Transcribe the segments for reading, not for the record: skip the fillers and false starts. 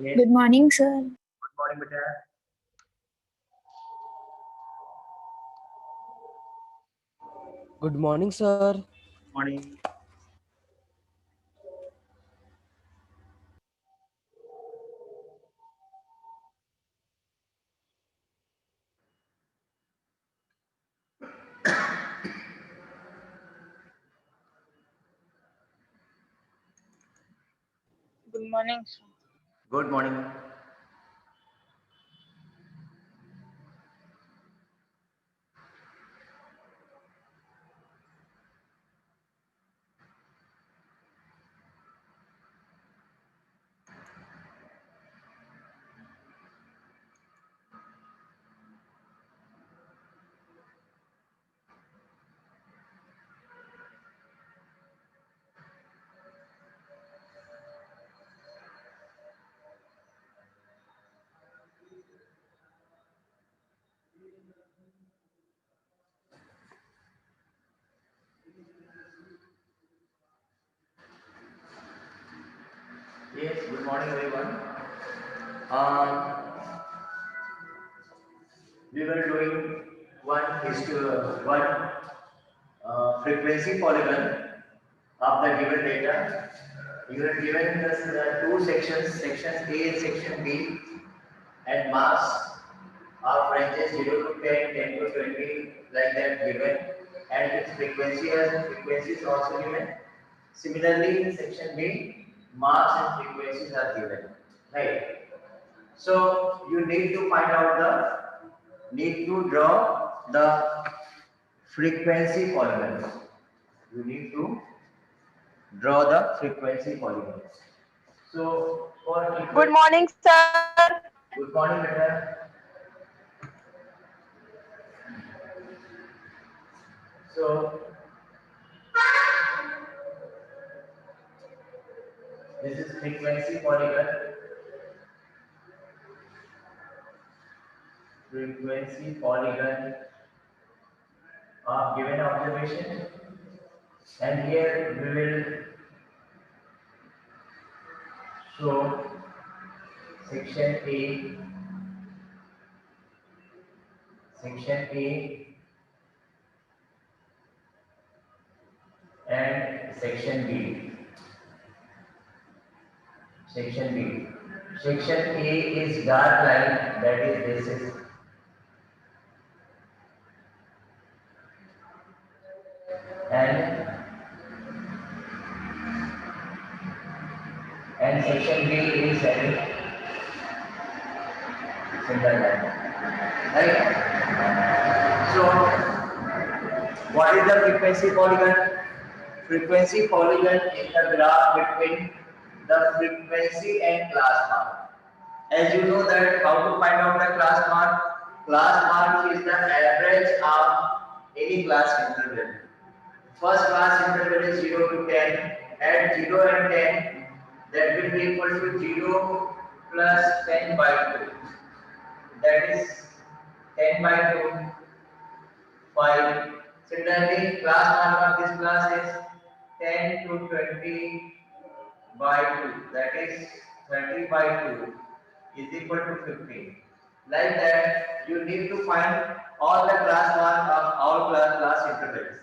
Yes. Good morning, sir. Good morning, beta. Good morning, sir. Morning. Good morning, sir. Good morning. Yes, good morning, everyone. Um, we were doing one frequency polygon of the given data. You are given this two sections, section A and section B, and marks of ranges 0 to 10, 10 to 20, like that given, and its frequency is also given. Similarly, in section B, marks and frequencies are given, right? So you need to draw the frequency polygons. You need to draw the frequency polygons. So for Good frequency, morning, sir. good morning, Meta. So this is frequency polygon of given observation, and here we will show section A, section A, and section B. Section B. Section A is dark line, that is this is, and section B is having single line. Right? So what is the frequency polygon? Frequency polygon is the graph between the frequency and class mark. As you know that how to find out the class mark? Class mark is the average of any class interval. First class interval is 0 to 10. At 0 and 10, that will be equal to 0 plus 10 by 2. That is 10 by 2, 5. Similarly, class mark of this class is 10 to 20 by 2. That is 30 by 2 is equal to 15. Like that, you need to find all the class mark of all class intervals.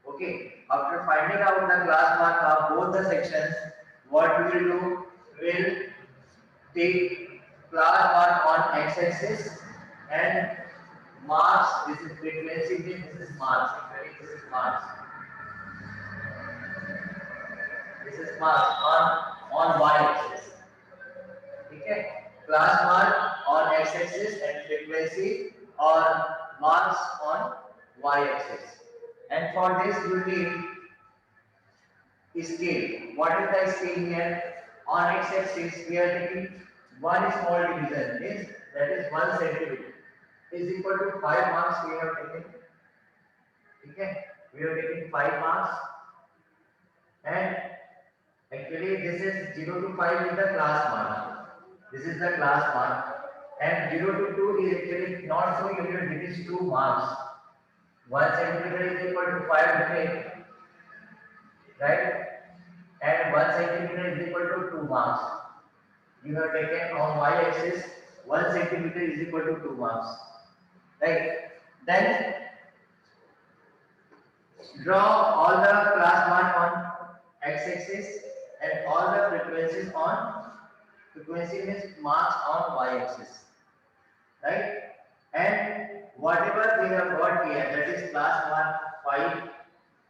Okay. After finding out the class mark of both the sections, what we will do? We'll take class mark on x-axis and marks. This is frequency. This is marks. Actually, this is marks. This is marks on y-axis. Okay. Class mark on x-axis and frequency or marks on y-axis. And for this you need scale. What is the scale here? On x-axis we are taking one small division, is that is 1 centimeter is equal to 5 marks we have taken. Okay, we are taking 5 marks, and actually this is 0 to 5 is the class mark. This is the class mark, and 0 to 2 is actually not so unique. It is 2 marks. 1 centimeter is equal to 5 units, right? And 1 centimeter is equal to 2 marks. you have taken on y-axis 1 centimeter is equal to 2 marks, right? Then draw all the class mark on x-axis and all the frequencies on frequency means marks on y-axis, right? And whatever we have got here, that is class mark 5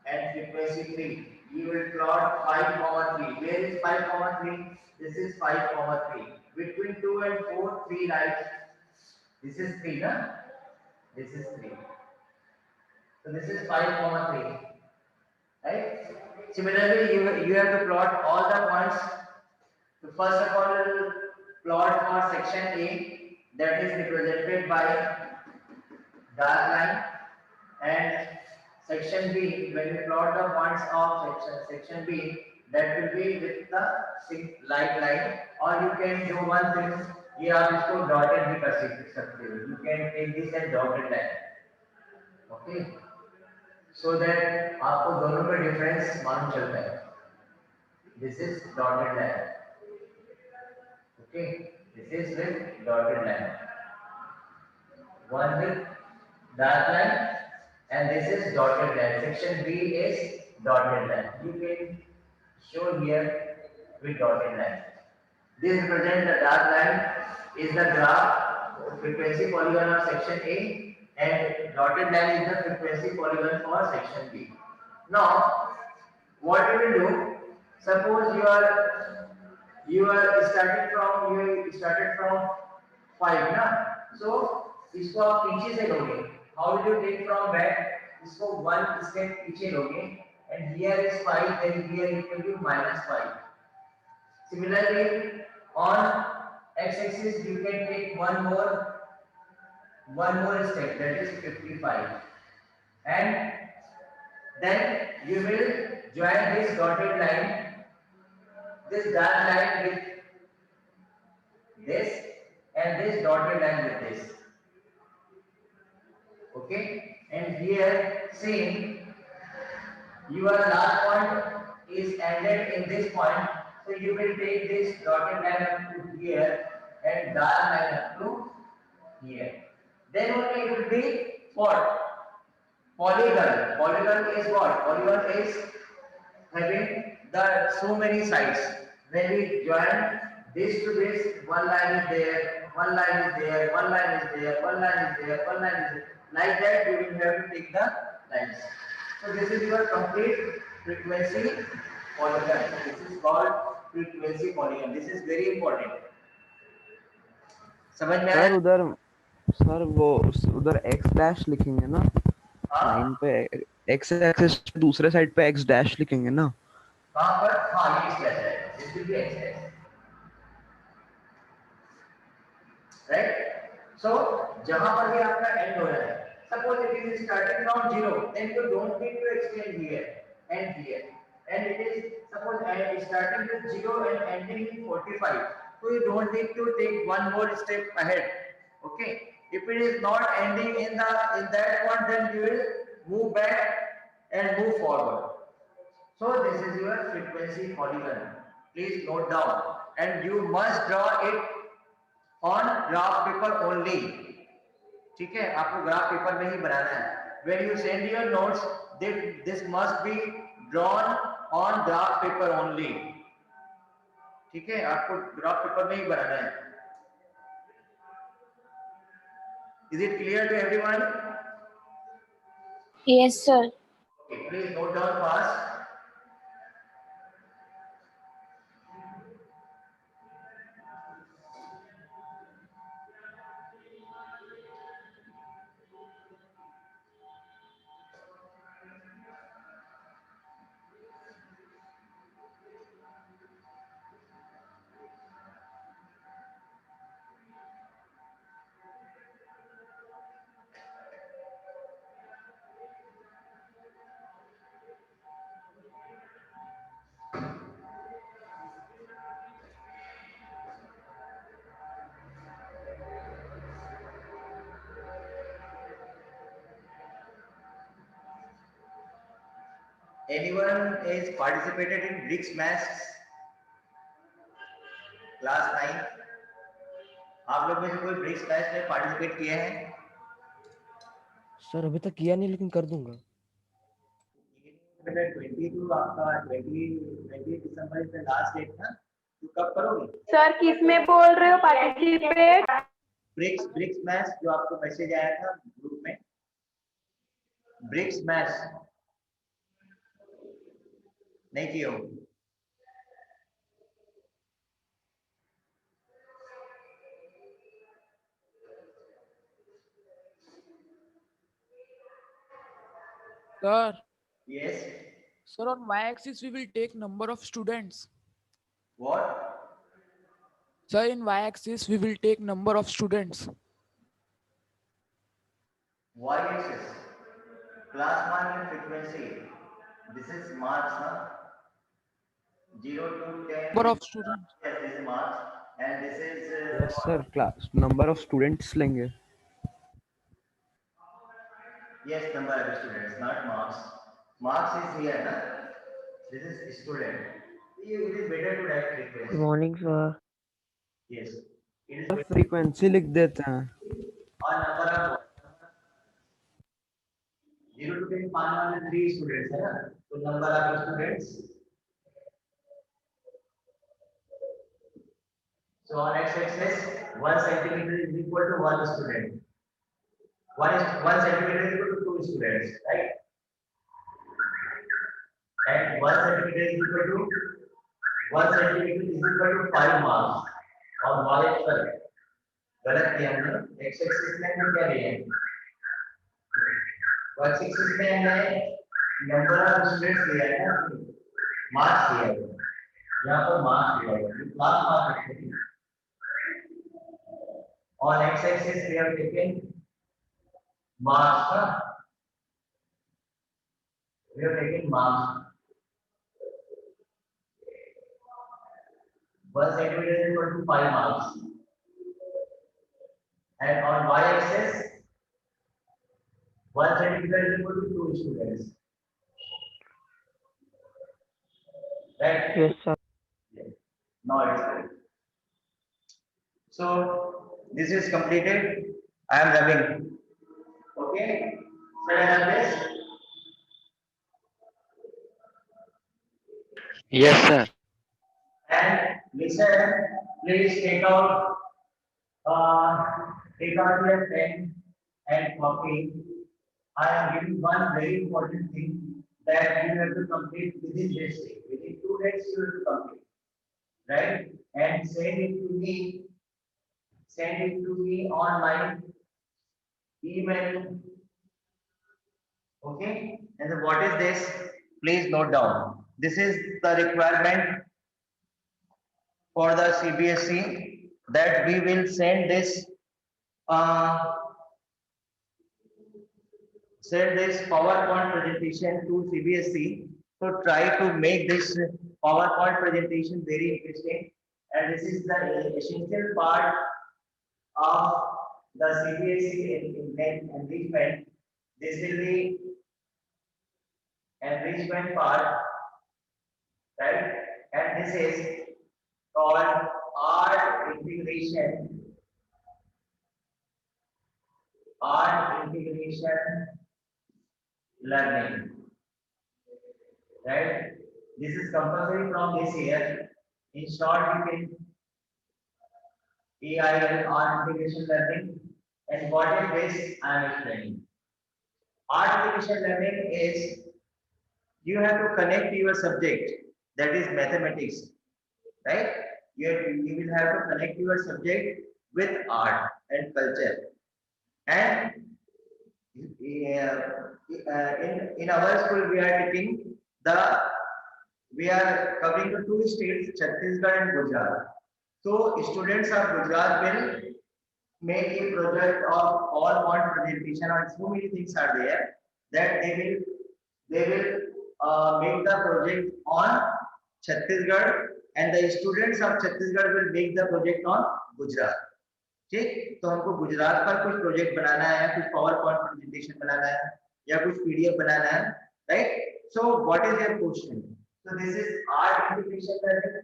and frequency 3, you will plot 5 comma 3. Where is 5 comma 3? This is 5 comma 3. Between 2 and 4, 3 right? This is 3, na? This is 3. So this is 5 comma 3, right? Similarly, you have to plot all the points. So first of all, plot for section A, that is represented by dark line, and section B, when we plot the points of section B, that will be with the light line, or you can do one thing, ये आप इसको dotted भी कर सकते हो, you can take this as dotted line, okay, so that आपको दोनों का difference मालूम चलता है. This is dotted line, okay, this is with dotted line, one with dark line, and this is dotted line. Section B is dotted line. You can show here with dotted line. This represents the dark line is the graph frequency polygon of section A, and dotted line is the frequency polygon for section B. Now, what you will do? Suppose you started from 5 ना, so इसको आप पीछे से लोगे. How will you take from back? इसको 1 step पीछे लोगे, and here is 5, then here it will be -5. Similarly, on x-axis you can take one more step, that is 55, and then you will join this dotted line, this dark line with this, and this dotted line with this. Okay, and here same, your last point is ended in this point, so you will take this dotted line up to here and dark line up to here. Then only it will be what? Polygon. Polygon is what? Polygon is having the so many sides. When we join this to this, one line is there, one line is there, one line is there, one line is there, one line is there. Like that, you will have to take the lines. So this is your complete frequency polygon. This is called frequency polygon. This is very important. समझ में आया? Sir उधर sir वो उधर x dash लिखेंगे ना line पे, x axis दूसरे साइड पे x डैश लिखेंगे ना. कहाँ पर? हाँ, ये x डैश है. This will be x dash. Right? So जहाँ पर भी आपका end हो रहा है, suppose it is starting from 0, then you don't need to extend here and here. And it is suppose starting with 0 and ending in 45, so you don't need to take one more step ahead. Okay, if it is not ending in that one, then you will move back and move forward. So this is your frequency polygon. Please note down, and you must draw it on graph paper only. ठीक है, आपको graph paper में ही बनाना है. When you send your notes, this must be drawn on graph paper only. ठीक है, आपको graph paper में ही बनाना है. Is it clear to everyone? Yes, sir. Okay, please note down fast. Anyone is participated in BRICS maths? Class 9, आप लोग में से कोई ब्रिक्स बैच में पार्टिसिपेट किए हैं? सर अभी तक किया नहीं लेकिन कर दूंगा। 22 आपका 20 दिसंबर से लास्ट डेट था, तो कब करोगे? सर किस में बोल रहे हो पार्टिसिपेट? ब्रिक्स मैच जो आपको मैसेज आया था ग्रुप में, ब्रिक्स मैच नहीं किए हो? Sir, yes. sir, on y-axis we will take number of students. What? Sir, in y-axis we will take number of students. Y axis class mark and frequency. This is marks, na? 0 to 10. Number of students. Yes, this is marks, and this is yes sir, class number of students लेंगे। yes, number of students, not marks. Marks is here, na? This is student. It is better to write frequency. Good morning sir. Yes, it is better. Frequency लिख देते हैं। और number of 0 to 10 पाने वाले 3 students है ना, तो number of students. So on x-axis, 1 centimeter is equal to 1 student. 1 centimeter is equal to 2 students, right? And 1 centimeter is equal to 5 marks. और y पर गलत किया हमने, x-axis में हम क्या लिए हैं? x-axis में हमने number of students लिया है ना, marks लिया है। यहाँ पर marks लिया है, class marks लिखे हैं। On x-axis we have taken marks. We have taken marks. 1 centimeter is equal to 5 marks. And on y-axis, 1 centimeter is equal to 2 students. Right? Yes sir. Yes. Now it is correct. So this is completed. I am rubbing. Okay. Should I rub this? Yes, sir. And listen, please take out your pen and copy. I am giving one very important thing that you have to complete within this day. Within 2 days, you have to complete, right? And send it to me. Send it to me on my email. Okay. And then what is this? Please note down. This is the requirement for the CBSE that we will send this PowerPoint presentation to CBSE. So try to make this PowerPoint presentation very interesting, and this is the essential part of the CBSE enrichment. This will be enrichment part, right? And this is called art integration learning, right? This is compulsory from this year. In short, you can AIL, art integration learning. And what is this? I am explaining. Art integration learning is you have to connect your subject, that is mathematics, right? You will have to connect your subject with art and culture. And in our school we are taking we are covering the 2 states, Chhattisgarh and Gujarat. So students of Gujarat will make a project of PowerPoint presentation, and so many things are there that they will make the project on Chhattisgarh, and the students of Chhattisgarh will make the project on Gujarat. ठीक, तो हमको गुजरात पर कुछ project बनाना है, कुछ power point presentation बनाना है या कुछ पीडीएफ बनाना है, right? So what is your question? So this is art integration learning,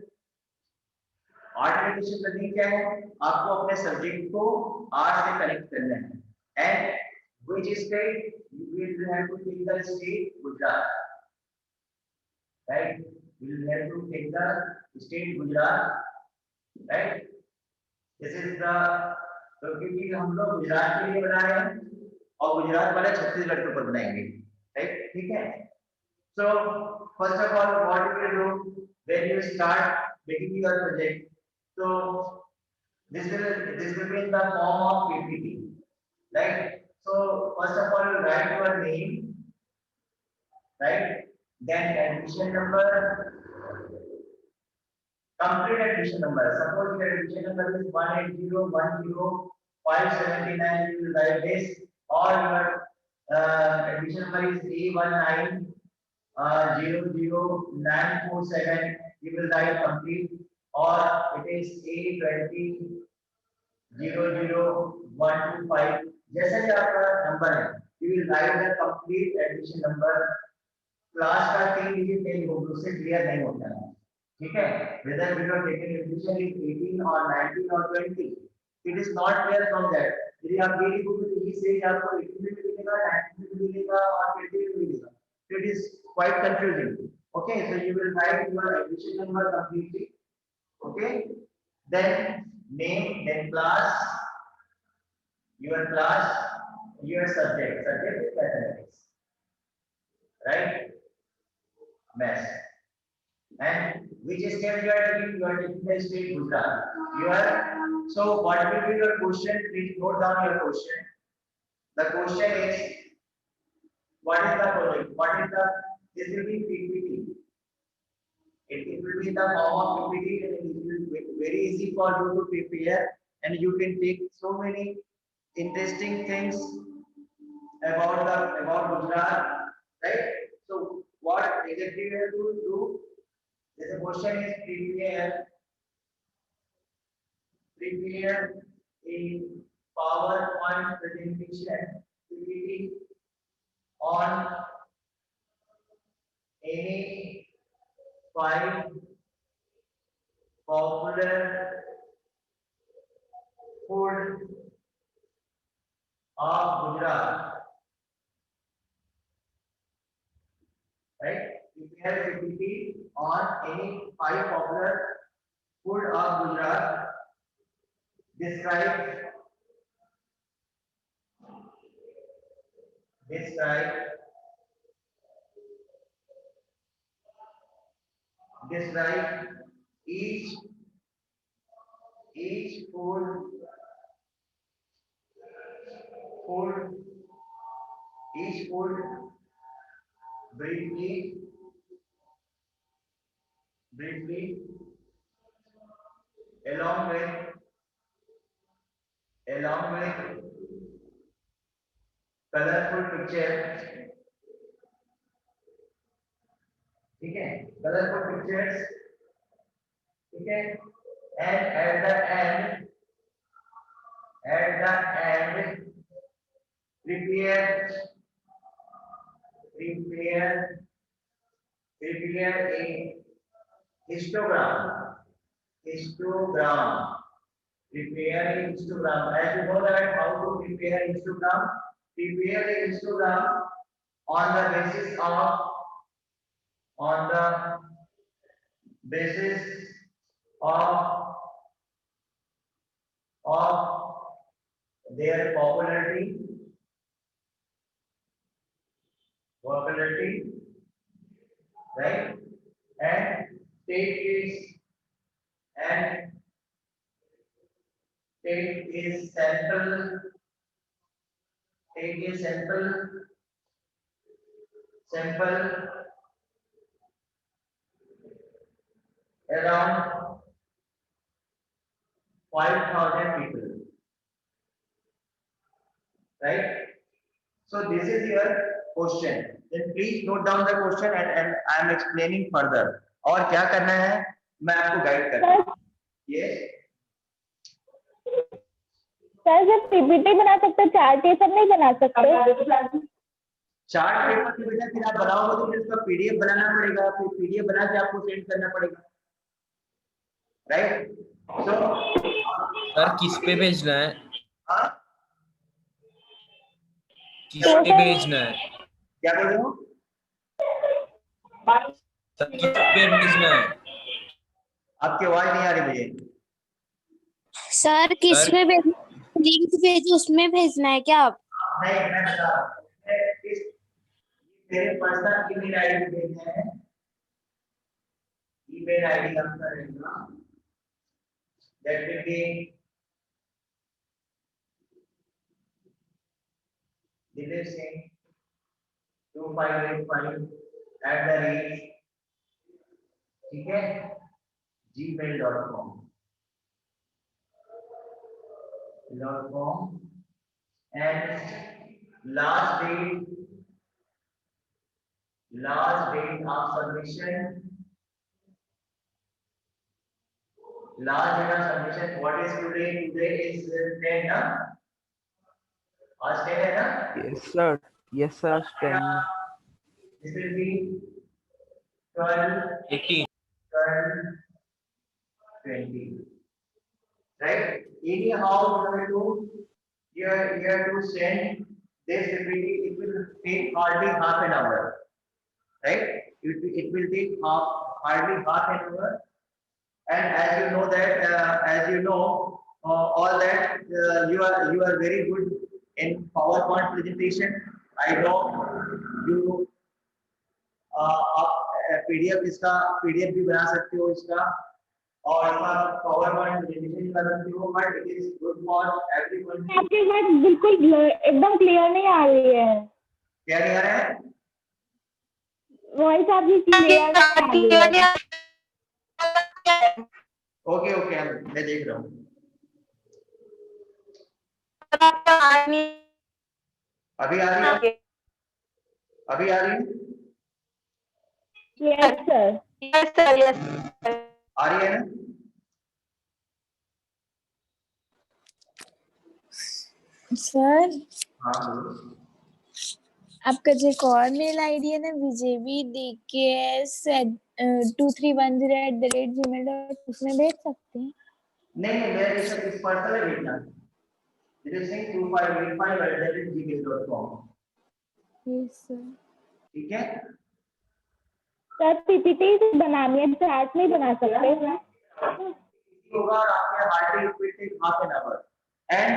art education करनी क्या है, आपको अपने सब्जेक्ट को आर्ट से कनेक्ट करना है। And which state you will have to take the state Gujarat, right, you will have to take the state Gujarat, right. This is the, तो क्योंकि हम लोग गुजरात के लिए बना रहे हैं और गुजरात वाले छत्तीसगढ़ के ऊपर बनाएंगे, राइट, ठीक है। So first of all, what you will do when you start making your project? So this will be in the form of PPT, right? So first of all, you write your name, right? Then admission number, complete admission number. Suppose your admission number is 180105799. You will write this, or your admission number is A19. 00947, you will write complete, or it is A200125, जैसा कि आपका number है, you will write the complete admission number। Class का 3 digit नहीं होगा, उससे clear नहीं होता है, ठीक है। whether we are taking admission in 18 or 19 or 20, it is not clear from that। यदि आप डेली बुक में ये से आपको 18 में मिलेगा, 19 में मिलेगा और 20 में मिलेगा, it is quite confusing। Okay, so you will write your admission number completely, okay, then name, then class, your subject is mathematics, right, maths, and which state you are taking the state Gujarat, so what will be your question? Please note down your question. The question is, what is the project, this will be PPT. It will be in the form of PPT, and it will be very easy for you to prepare, and you can take so many interesting things about Gujarat, right? So what exactly we have to do? The question is prepare a PowerPoint presentation, PPT, on any 5 popular food of Gujarat, right? Prepare PPT on any 5 popular food of Gujarat. Describe each food briefly along with colorful picture, ठीक है, colorful pictures, ठीक है, and at the end prepare a histogram, prepare a histogram. As you know that how to prepare a histogram, on the basis of their popularity, right, and take a sample around 5,000 people, right? So this is your question. Then please note down the question, and I am explaining further. और क्या करना है मैं आपको guide करता हूँ। Yes. Sir जब PPT बना सकते, चार्ट ये सब नहीं बना सकते? चार्ट पेपर की वजह फिर आप बनाओगे तो फिर उसका पीडीएफ बनाना पड़ेगा, फिर पीडीएफ बना के आपको सेंड करना पड़ेगा, राइट। So, सर किस पे भेजना है? हाँ किस पे भेजना है? क्या बोल रहे हो? सर किस पे भेजना है? आपकी आवाज नहीं आ रही मुझे। सर किस सर पे लिंक भेजो उसमें भेजना है क्या आप? नहीं, मैं बता रहा हूँ। मेरे पर्सनल ईमेल आईडी भेजना है। ईमेल आईडी आपका रहेगा, that will be Dilip Singh 2585 @ ठीक है gmail.com and last date of submission, what is today is 10 ना, आज 10 है ना, yes sir 10 this will be 12 18 20, right? Anyhow you have to send this PPT. It will take hardly half an hour, right? It will take hardly half an hour. And as you know, all that you are very good in PowerPoint presentation. I know you आप PDF इसका PDF भी बना सकते हो इसका, और PowerPoint presentation भी बना सकते हो, but it is good for everyone. आपकी बात बिल्कुल एकदम क्लियर नहीं आ रही है। क्या नहीं आ रहा है? वॉइस आपकी क्लियर नहीं आ रही है। ओके ओके, मैं देख रहा हूँ। अभी आ रही है? अभी आ रही है? Yes sir. आ रही है ना? सर हाँ बोलो। आपका जो एक और मेल आईडी है ना vjbdks2310@gmail.com, उसमें भेज सकते हैं? नहीं मैं इस पर्सनल है भेजना। Dilip Singh 2585 yes sir. ठीक है? सर पीपीटी बनानी है, चार्ट नहीं बना सकते? होगा और आपके hardly it will take half an hour, and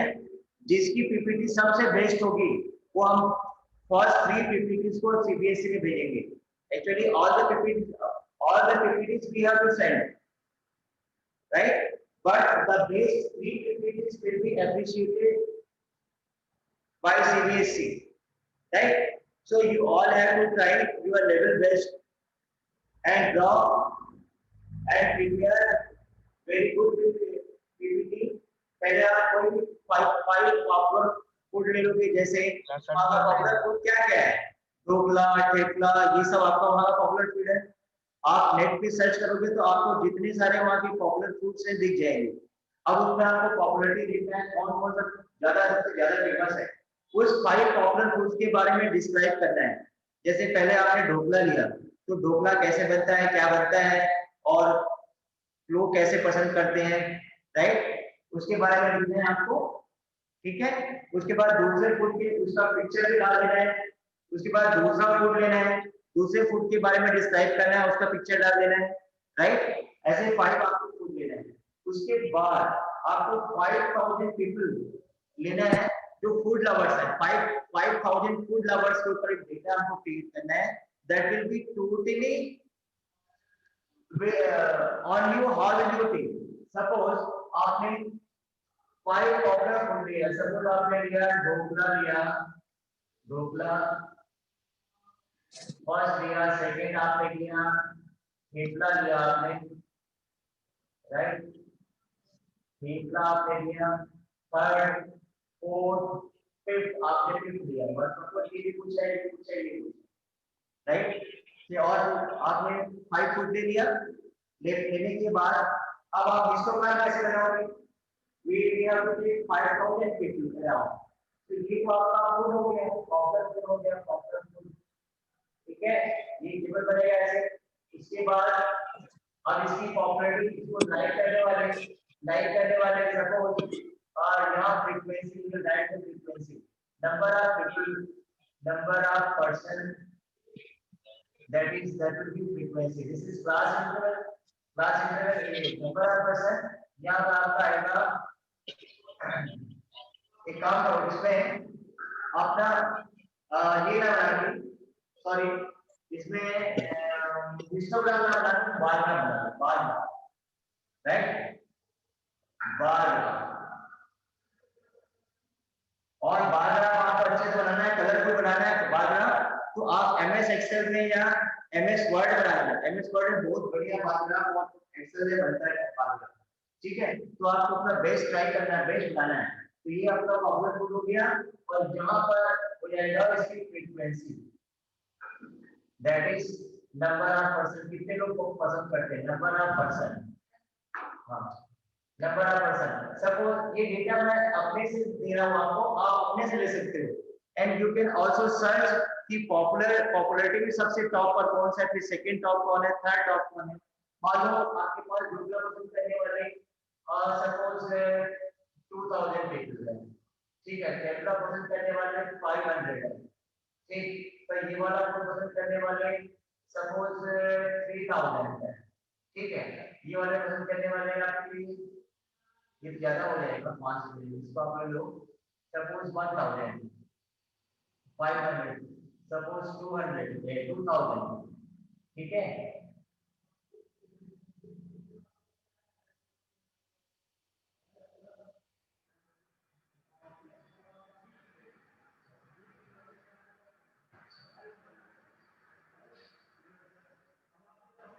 जिसकी पीपीटी सबसे बेस्ट होगी वो हम फर्स्ट 3 पीपीटीज को सीबीएसई में भेजेंगे। Actually all the PPTs we have to send, right, but the best 3 PPTs will be appreciated by CBSE, right? So you all have to try your level best and draw and prepare very good PPT. पहले आप कोई 5 popular food ले लोगे, जैसे वहाँ का popular food क्या क्या है, ढोकला, ठेपला, ये सब आपका वहाँ का पॉपुलर फूड है। आप नेट पे सर्च करोगे तो आपको जितने सारे वहाँ के पॉपुलर फूड्स हैं दिख जाएंगे। अब उसमें आपको पॉपुलरिटी देखना है, कौन कौन सा सबसे ज्यादा फेमस है, उस 5 पॉपुलर फूड्स के बारे में डिस्क्राइब करना है। जैसे पहले आपने ढोकला लिया, तो ढोकला कैसे बनता है, क्या बनता है, और लोग कैसे पसंद करते हैं, राइट, उसके बारे में लिखना है आपको, ठीक है। उसके बाद दूसरे फूड के उसका पिक्चर भी डाल देना है, उसके बाद दूसरा फूड लेना है, दूसरे फूड के बारे में डिस्क्राइब करना है, उसका पिक्चर डाल देना है, राइट। ऐसे 5 आपको फूड लेना है। उसके बाद आपको 5000 पीपल लेना है जो फूड लवर्स है, 5000 फूड लवर्स के ऊपर एक डेटा आपको क्रिएट करना है, that will be totally on you, how will you think. Suppose आपने 5 पॉपुलर फूड लिया, सपोज आपने लिया ढोकला फर्स्ट लिया, सेकंड आपने लिया थेपला लिया आपने, राइट, थेपला आपने लिया, थर्ड फोर्थ फिफ्थ आपने फिफ्थ लिया, बस सबको ये भी पूछा है, ये पूछा है, ये पूछा, राइट। ये और आपने 5 फूड ले लिया, लेने के बाद अब आप हिस्टोग्राम कैसे बनाओगे, we have to take 5000 people around, तो ये तो आपका फूड हो गया, पॉपुलर फूड हो गया, पॉपुलर फूड, ठीक है, ये टेबल बनेगा ऐसे। इसके बाद अब इसकी पॉपुलरिटी इसको ड्राइव करने वाले लाइक करने वाले सपोज और यहाँ frequency will write the frequency number of people number of person that will be frequency. This is class interval A number of person यहाँ पर आपका आएगा एक काम करो इसमें अपना ये ना बनाइए सॉरी इसमें हिस्टोग्राम ना बनाना बार ना बनाना बार राइट बार और बार आपको अच्छे से बनाना है कलरफुल बनाना है बार तो आप MS एक्सेल में या MS वर्ड बनाना है MS वर्ड में बहुत बढ़िया बार और एक्सेल में बनता है बार ठीक है तो आपको अपना बेस्ट ट्राई करना है बेस्ट बनाना है तो ये आपका फॉर्मूला पुट हो गया और यहाँ पर हो जाएगा इसकी frequency that is number of person कितने लोग को पसंद करते हैं नंबर ऑफ पर्सन हाँ नंबर ऑफ पर्सन सपोज ये डेटा मैं अपने से दे रहा हूँ आपको आप अपने से ले सकते हो and you can also search कि पॉपुलैरिटी में सबसे टॉप पर कौन सा है फिर सेकंड टॉप कौन है थर्ड टॉप कौन है मान लो आपके पास ग्रुप पसंद करने वाले सपोज 2000 पीपल है ठीक है कैमरा पसंद करने वाले 500 है ठीक तो ये वाला कोड पसंद करने वाले सपोज 3000 है ठीक है ये वाले पसंद करने वाले आपकी ये ज्यादा हो जाएगा 500 इसको आप लो सपोज 1000 500 सपोज 200 2000 ठीक है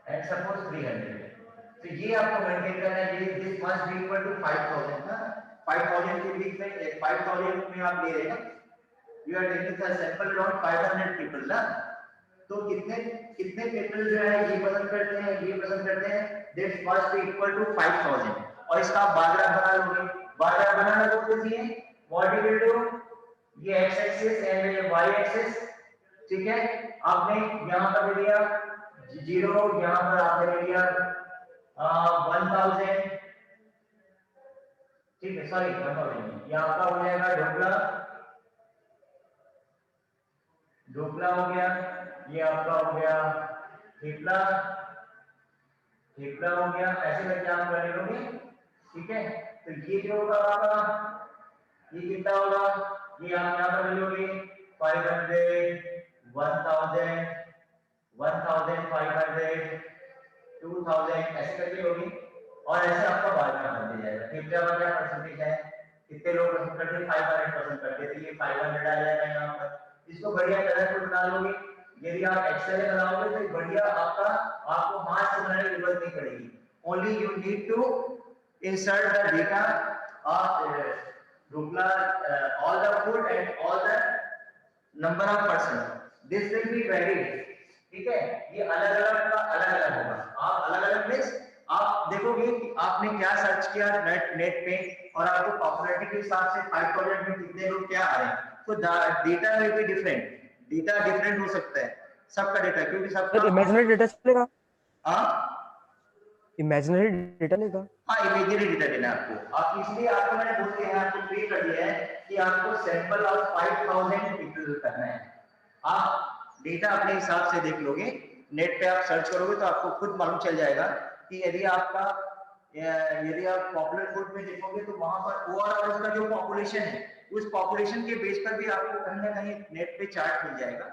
and suppose 300 तो ये आपको मेंटेन करना है ये this must be equal to 5000 ना 5000 के बीच में 5000 में आप ले रहे हैं you are taking the sample around 500 people ना तो कितने कितने पीपल जो है ये पसंद करते हैं ये पसंद करते हैं this must be equal to 5000 और इसका आप बार ग्राफ बना लोगे बार ग्राफ बनाना तो कैसे है व्हाट यू विल डू ये x एक्सिस एंड ये y एक्सिस ठीक है आपने यहां पर ले लिया 0 यहाँ पर आपने ले लिया 1000 ठीक है सॉरी 1000 यहाँ का हो जाएगा ढोकला हो गया ये आपका हो गया थेपला थेपला हो गया ऐसे करके आप कर लोगे ठीक है तो ये जो होगा आपका ये कितना होगा ये आप यहाँ पर ले लोगे 500 1000 1500 2000 ऐसे करके होगी और ऐसे आपका बार में बन जाएगा थीटा का क्या परसेंटेज है कितने लोग पसंद करते हैं 500 करते हैं ये 500 आ जाएगा यहाँ पर इसको बढ़िया कलरफुल बना लोगे यदि आप एक्सेल में बनाओगे तो बढ़िया आपको हाथ से बनाने की जरूरत नहीं पड़ेगी only you need to insert the data of dhokla all the food and all the number of person this will be very ठीक है ये अलग अलग का अलग अलग होगा आप अलग अलग मींस आप देखोगे कि आपने क्या सर्च किया नेट पे और आपको पॉपुलैरिटी के हिसाब से 5000 में कितने लोग क्या आ रहे हैं तो data will be different data different हो सकता है सबका डेटा क्योंकि सबका इमेजिनरी डेटा चलेगा हां इमेजिनरी डेटा लेगा हाँ इमेजिनरी डेटा देना आपको आप इसलिए आपको मैंने बोल दिया है आपको पे कर दिया है कि आपको सैंपल ऑफ 5000 पीपल करना है आप डेटा अपने हिसाब से देख लोगे नेट पे आप सर्च करोगे तो आपको खुद मालूम चल जाएगा कि यदि आप पॉपुलर फूड में देखोगे तो वहां पर ओवरऑल उसका जो पॉपुलेशन है उस पॉपुलेशन के बेस पर भी आपको कहीं ना कहीं नेट पे चार्ट मिल जाएगा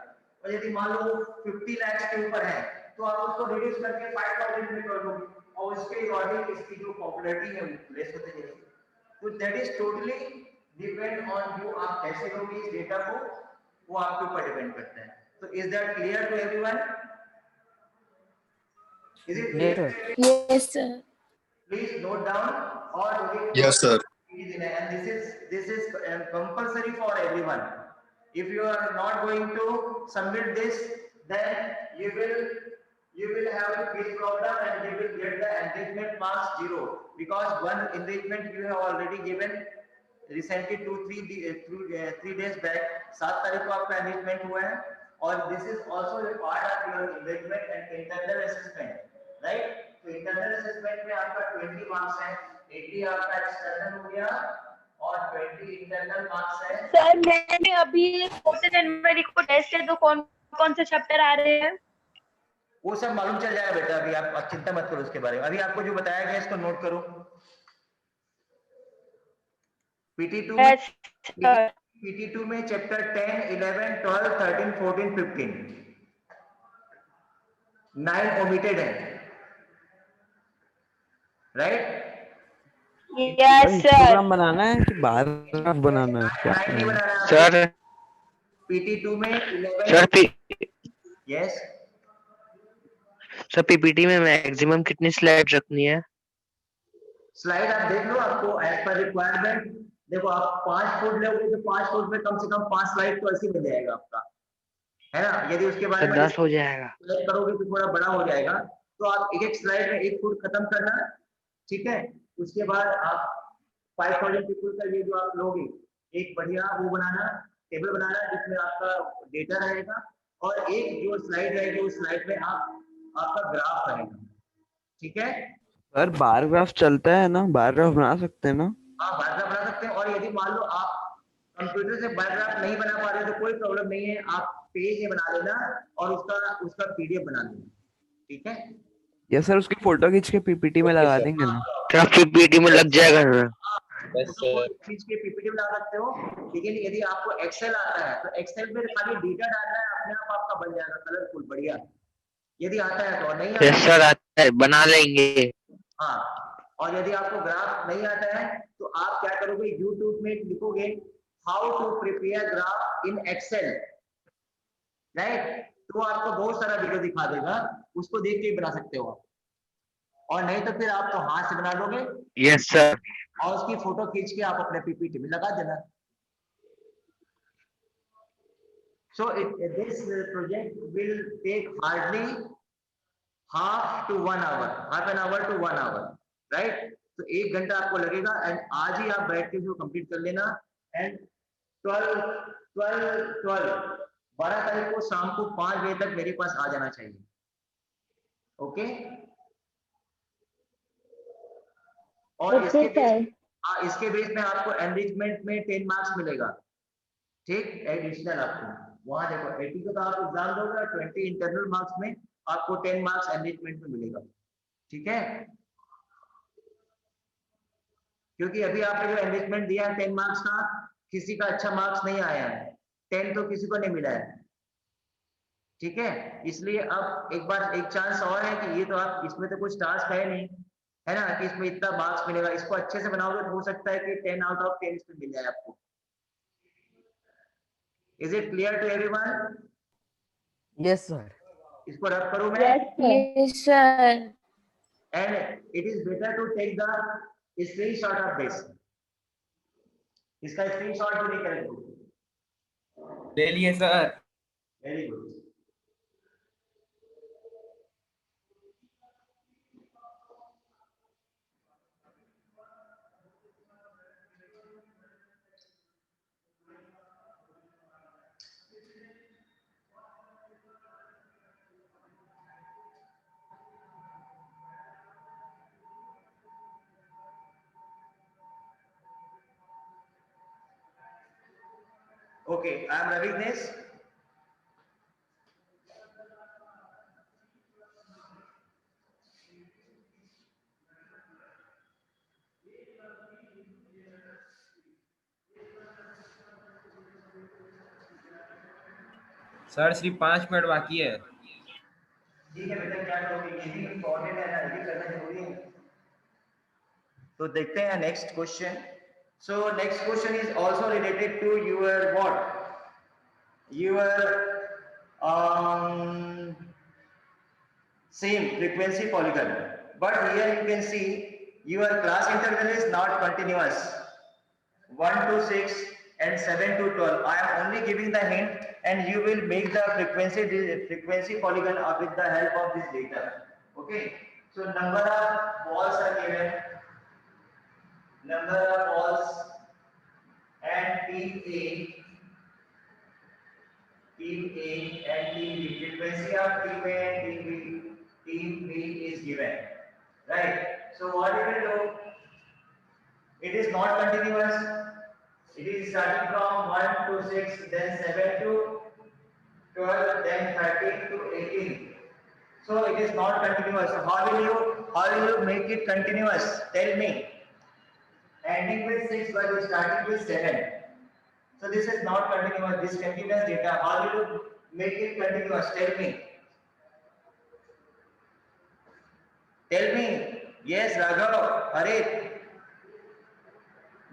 और यदि मान लो 50 लाख के ऊपर है तो आप उसको रिड्यूस करके 5000 में कर दोगे और उसके अकॉर्डिंग इसकी जो पॉपुलैरिटी है वो लेस होते जाएगी तो that is totally depend on you आप कैसे लोगे इस डेटा को वो आपके ऊपर डिपेंड करता है So is that clear to everyone? Is it clear? Yes, sir. Please note down or Yes, sir. And this is compulsory for everyone. If you are not going to submit this, then you will have a quiz problem and you will get the engagement marks 0 because one engagement you have already given recently 3 days back 7 तारीख को आपका engagement हुआ है और this is also a part of your engagement and internal assessment right तो internal assessment में आपका 20 marks है 80 आपका एक्सटर्नल हो गया और 20 इंटरनल मार्क्स है। सर मैंने अभी 4 जनवरी को टेस्ट है, तो कौन कौन से चैप्टर आ रहे हैं? वो सब मालूम चल जाएगा बेटा, अभी आप चिंता मत करो उसके बारे में। अभी आपको जो बताया गया इसको नोट करो। PT2 में Yes, sir. PT2 में चैप्टर 10, 11, 12, 13, 14, 15 9 ओमिटेड है, राइट? Yes, sir. हिस्टोग्राम बनाना है कि बार ग्राफ बनाना है, क्या 9 नहीं करना है? बनाना है सर PT2 में 11। सर यस सर पीपीटी में मैक्सिमम कितनी स्लाइड रखनी है? स्लाइड आप देख लो, आपको एज पर रिक्वायरमेंट। देखो आप 5 फुट लोगे तो 5 फुट में कम से कम 5 स्लाइड तो ऐसे ही मिल जाएगा आपका, है ना? यदि उसके बारे सर में 10 हो जाएगा। स्लाइड करोगे तो थोड़ा बड़ा हो जाएगा, तो आप एक एक स्लाइड में 1 फुट खत्म करना, ठीक है? उसके बाद आप 5000 पीपल का ये जो आप लोगे, एक बढ़िया वो बनाना, टेबल बनाना जिसमें आपका डेटा रहेगा, और एक जो स्लाइड रहेगी उस स्लाइड में आपका ग्राफ रहेगा, ठीक है? सर बार ग्राफ चलता है ना, बार ग्राफ बना सकते हैं ना? आप बार ग्राफ बना सकते हैं, और यदि मान लो आप कंप्यूटर से बार ग्राफ नहीं बना पा रहे तो कोई प्रॉब्लम नहीं है, आप पेज बना लेना और उसका पीडीएफ बना लेना, ठीक है? या सर उसकी फोटो खींच के पीपीटी में लगा देंगे ना? सर पीपीटी में लग जाएगा सर। Yes, sir. खींच के पीपीटी बना सकते हो, लेकिन यदि आपको एक्सेल आता है तो एक्सेल में खाली डेटा डालना है, अपने आप आपका बन जाएगा कलरफुल बढ़िया, यदि आता है तो। नहीं आता यस सर आता है, बना लेंगे। हाँ, और यदि आपको ग्राफ नहीं आता है तो आप क्या करोगे, यूट्यूब में लिखोगे how to prepare graph in Excel, right? तो आपको बहुत सारा वीडियो दिखा देगा, उसको देख के ही बना सकते हो आप, और नहीं तो फिर आप तो हाथ से बना लोगे यस सर। और उसकी फोटो खींच के आप अपने पीपीटी में लगा देना। So this project will take hardly half an hour to 1 hour, right? तो 1 घंटा आपको लगेगा, एंड आज ही आप बैठ के जो कंप्लीट कर लेना, एंड 12 तारीख को शाम को 5 बजे तक मेरे पास आ जाना चाहिए, ओके? और इसके बेस में आपको एनरिचमेंट में 10 मार्क्स मिलेगा, ठीक? एडिशनल आपको वहां देखो 80 को तो आप एग्जाम दोगे, 20 इंटरनल मार्क्स में आपको 10 मार्क्स एनरिचमेंट में मिलेगा, ठीक है? क्योंकि अभी आपने जो एनरिचमेंट दिया है 10 मार्क्स का, किसी का अच्छा मार्क्स नहीं आया है, 10 तो किसी को नहीं मिला है, ठीक है? इसलिए अब एक चांस और है कि ये तो आप, इसमें तो कुछ टास्क है नहीं, है ना, कि इसमें इतना मार्क्स मिलेगा। इसको अच्छे से बनाओगे तो हो सकता है कि 10 आउट ऑफ 10 इसमें मिल जाए आपको। Is it clear to everyone? Yes sir. इसको रब करूं मैं? Yes, sir. And it is better to take the screenshot of this. इसका स्क्रीनशॉट भी नहीं करेंगे। ले लिए sir. Very good. Okay, I am rubbing this. Sir सिर्फ 5 मिनट बाकी है। ठीक है बेटा, क्या करोगे, ये भी इम्पोर्टेंट है ना, ये करना जरूरी है। तो देखते हैं next question. So next question is also related to your what, your same frequency polygon, but here you can see your class interval is not continuous, 1 to 6 and 7 to 12. I am only giving the hint, and you will make the frequency polygon with the help of this data. Okay, so number of balls are given, number of balls, and team A and team B, frequency of team A and team B is given, right? So what you will do, starting from 1 to 6, then 7 to 12, then 13 to 18. So it is not continuous. So how will you make it continuous? Tell me. Ending with 6 but starting with 7. So this is not continuous. This continuous data. How will you make it continuous? Tell me. Tell me. Yes, Raghav, Harit,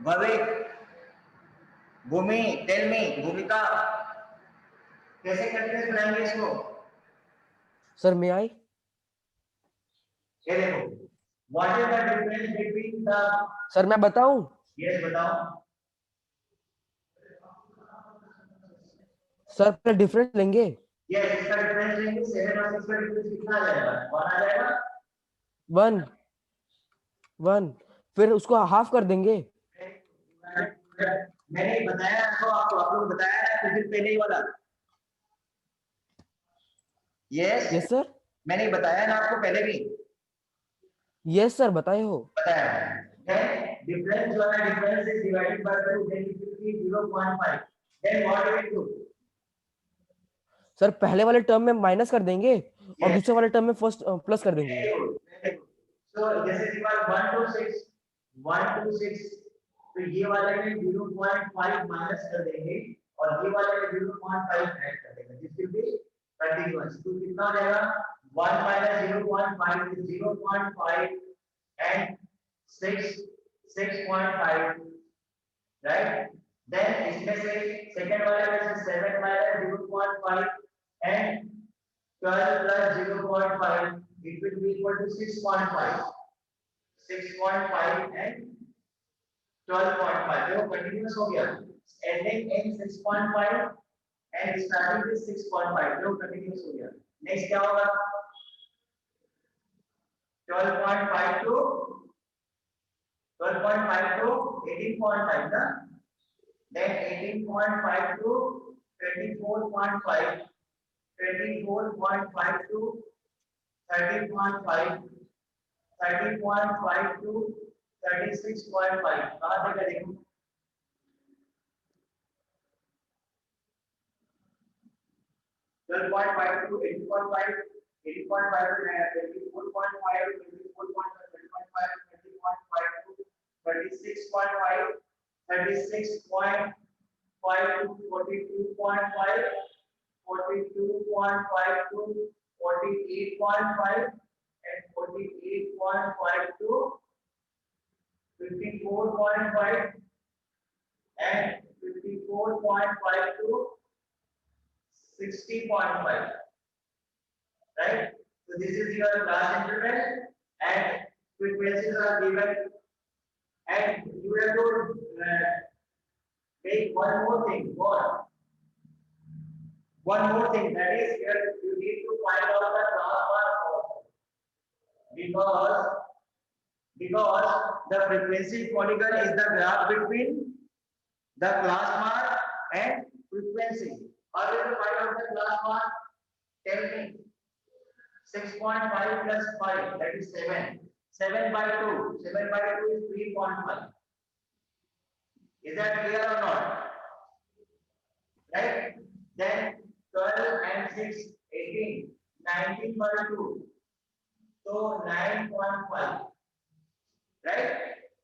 Bhavik, Bhumi, tell me. Bhumika, कैसे continuous बनाएंगे इसको? Sir may I? ये देखो. What is the difference between the? Sir मैं बताऊं? Yes, बताओ. Sir पहले difference लेंगे. Yes, इसका difference लेंगे. 7 और 6 का difference कितना आ जाएगा? 1 आ जाएगा. 1 फिर उसको हाफ कर देंगे. मैंने बताया आपको, आप लोग बताया कुछ दिन पहले ही वाला. Yes. Yes sir. मैंने बताया ना आपको पहले भी. यस सर बताए हो. बताया. Then difference जो है difference is divided by 2, then it will be 0.5. Then what do we do? Sir पहले वाले टर्म में माइनस कर देंगे और दूसरे वाले टर्म में फर्स्ट प्लस कर देंगे. So this is equal 1 to 6, 1 to 6. तो ये वाले में 0.5 माइनस कर देंगे और ये वाले में 0.5 ऐड कर देंगे. This will be continuous. तो कितना हो जाएगा? 1 minus 0.5 is 0.5 and 6.5, right? Then इसमें से सेकंड वाले में से 7 minus 0.5 and 12 plus 0.5, it will be equal to 6.5. 6.5 and 12.5. देखो continuous हो गया. Ending in 6.5 and starting with 6.5. देखो continuous हो गया. Next क्या होगा? 12.5 to 18.5 ना? Then 18.5 to 24.5, 24.5 to 30.5, 30.5 to 36.5. कहाँ देगा देखो? $12.5 to 18.5, 18.5 to 24.5, 24.5, 30.5 to 36.5, 36.5 to 42.5, 42.5 to 48.5, and 48.5 to 54.5, and 54.5 to 60.5, right? So this is your class interval and frequencies are given, and you have to make one more thing, that is here you need to find out the transfer also, because the frequency polygon is the graph between the class mark and frequency. How will you find out the class mark? Tell me. 6.5 plus 5, that is 7. 7 by 2. 7 by 2 is 3.5. Is that clear or not? Right? Then 12 and 6, 18. 19 by 2. So 9.5. Right?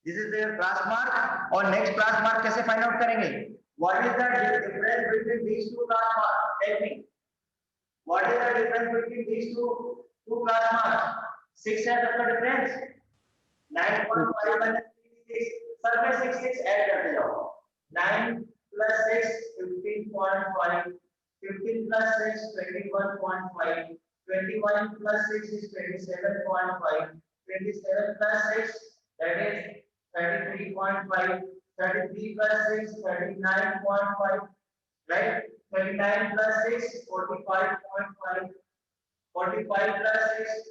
This is their class mark. और next class mark कैसे find out करेंगे? What is the difference between these two class marks? Tell me. What is the difference between these two class marks? 6 है सबका difference. 9.5 minus 6. Sir में 6 add करते जाओ. 9 plus 6 15.5. 15 plus 6 21.5. 21 plus 6 is 27.5. 27 plus 6 that is 33.5. 33 plus 6 39.5. Right? 39 plus 6 45.5. 45 plus 6